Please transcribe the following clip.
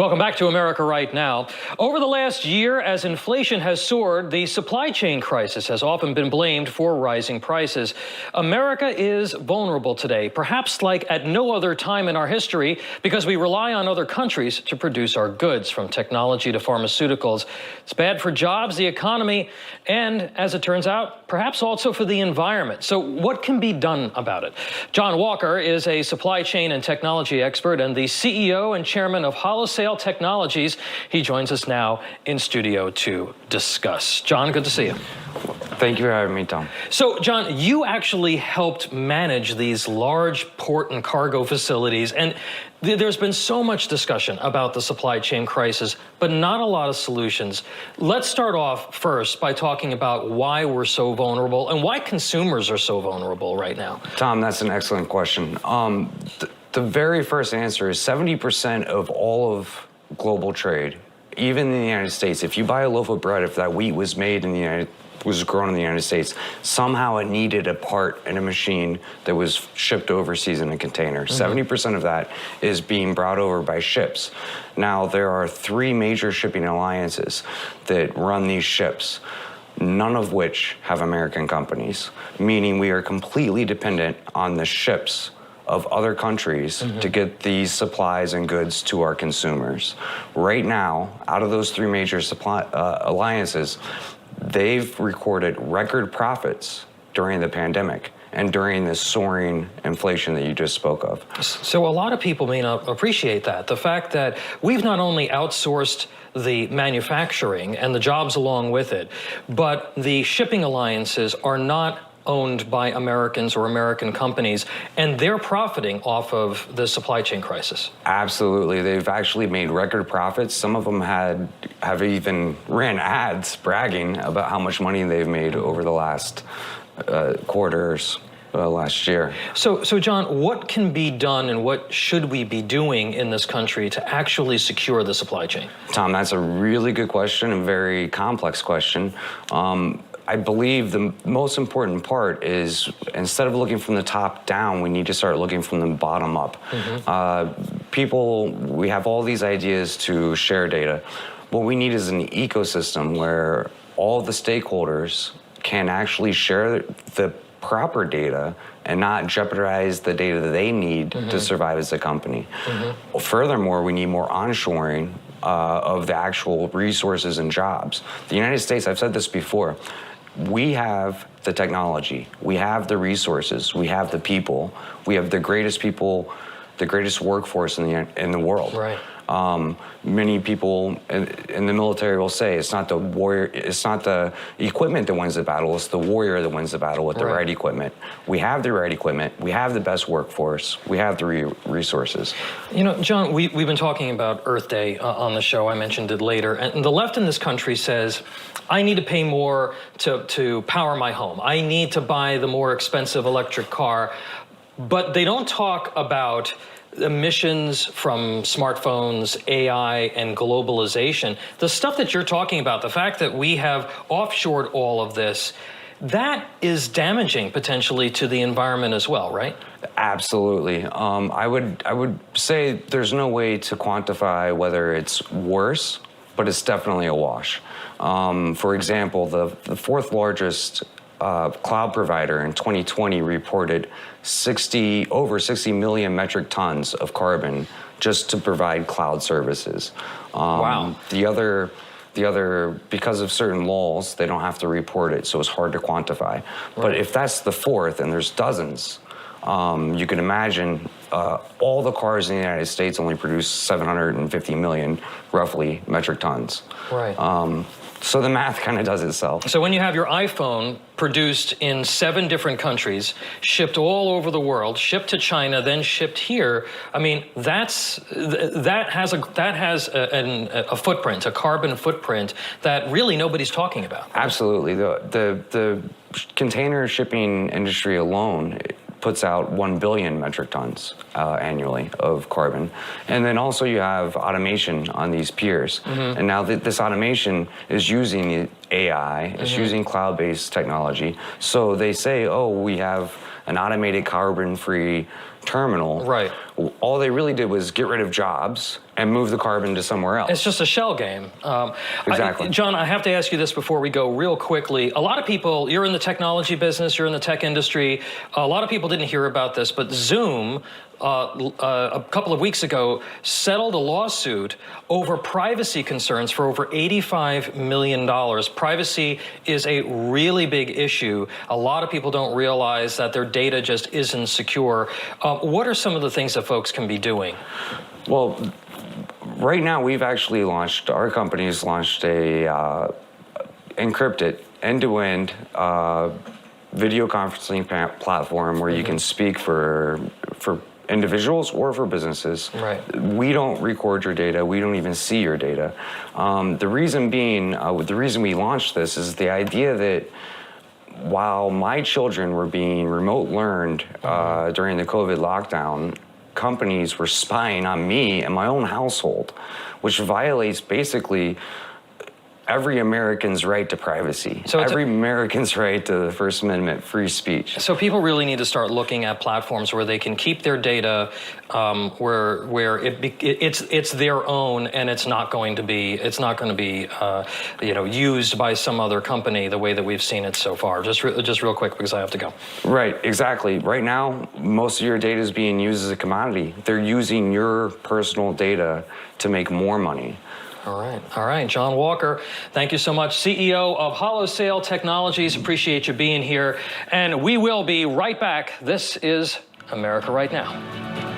Welcome back to America Right Now. Over the last year, as inflation has soared, the supply chain crisis has often been blamed for rising prices. America is vulnerable today, perhaps like at no other time in our history, because we rely on other countries to produce our goods, from technology to pharmaceuticals. It's bad for jobs, the economy, and, as it turns out, perhaps also for the environment. So what can be done about it? John Walker is a supply chain and technology expert and the CEO and chairman of Holo Sail Technologies. He joins us now in studio to discuss. John, good to see you. Thank you for having me, Tom. So, John, you actually helped manage these large port and cargo facilities, and there's been so much discussion about the supply chain crisis, but not a lot of solutions. Let's start off first by talking about why we're so vulnerable and why consumers are so vulnerable right now. Tom, that's an excellent question. The very first answer is 70% of all of global trade, even in the United States, if you buy a loaf of bread, if that wheat was made in the was grown in the United States, somehow it needed a part in a machine that was shipped overseas in a container. 70% of that is being brought over by ships. Now, there are 3 major shipping alliances that run these ships, none of which have American companies, meaning we are completely dependent on the ships of other countries to get these supplies and goods to our consumers. Right now, out of those 3 major supply alliances, they've recorded record profits during the pandemic and during this soaring inflation that you just spoke of. So a lot of people may not appreciate that. The fact that we've not only outsourced the manufacturing and the jobs along with it, but the shipping alliances are not owned by Americans or American companies, and they're profiting off of the supply chain crisis. Absolutely. They've actually made record profits. Some of them have even ran ads bragging about how much money they've made over the last quarters. Last year. So, John, what can be done and what should we be doing in this country to actually secure the supply chain? Tom, that's a really good question, a very complex question. I believe the most important part is, instead of looking from the top down, we need to start looking from the bottom up. We have all these ideas to share data. What we need is an ecosystem where all the stakeholders can actually share the proper data and not jeopardize the data that they need to survive as a company. Furthermore, we need more onshoring of the actual resources and jobs. The United States, I've said this before, we have the technology, we have the resources, we have the people, we have the greatest workforce in the world. Right. Many people in the military will say it's not the warrior, it's not the equipment that wins the battle, it's the warrior that wins the battle with the right equipment. We have the right equipment, we have the best workforce, we have the resources. You know, John, we've been talking about Earth Day on the show. I mentioned it later. And the left in this country says, I need to pay more to power my home. I need to buy the more expensive electric car. But they don't talk about emissions from smartphones, AI, and globalization. The stuff that you're talking about, the fact that we have offshored all of this, that is damaging potentially to the environment as well, right? Absolutely. I would say there's no way to quantify whether it's worse, but it's definitely a wash. For example, the 4th largest cloud provider in 2020 reported over 60 million metric tons of carbon just to provide cloud services. Wow. The other, because of certain laws, they don't have to report it, so it's hard to quantify. Right. But if that's the 4th, and there's dozens, you can imagine all the cars in the United States only produce 750 million, roughly, metric tons. Right. So the math kind of does itself. So when you have your iPhone produced in 7 different countries, shipped all over the world, shipped to China, then shipped here, I mean, that has a footprint, a carbon footprint that really nobody's talking about. Absolutely. The container shipping industry alone puts out 1 billion metric tons annually of carbon. And then also you have automation on these piers. And now this automation is using AI. It's using cloud-based technology. So they say, oh, we have an automated carbon-free terminal. Right. All they really did was get rid of jobs and move the carbon to somewhere else. It's just a shell game. Exactly. John, I have to ask you this before we go real quickly. A lot of people, you're in the technology business, you're in the tech industry. A lot of people didn't hear about this, but Zoom, a couple of weeks ago, settled a lawsuit over privacy concerns for over $85 million. Privacy is a really big issue. A lot of people don't realize that their data just isn't secure. What are some of the things that folks can be doing? Well, right now we've actually launched, our company's launched a encrypted end-to-end video conferencing platform where you can speak for individuals or for businesses. Right. We don't record your data. We don't even see your data. The reason being, the reason we launched this is the idea that while my children were being remote learned during the COVID lockdown, companies were spying on me and my own household, which violates basically every American's right to privacy, so every American's right to the First Amendment free speech. So people really need to start looking at platforms where they can keep their data, where it's their own, and it's not going to be used by some other company the way that we've seen it so far. Just real quick because I have to go. Right, exactly. Right now, most of your data is being used as a commodity. They're using your personal data to make more money. All right. John Walker, thank you so much. CEO of Holo Sail Technologies. Appreciate you being here. And we will be right back. This is America Right Now.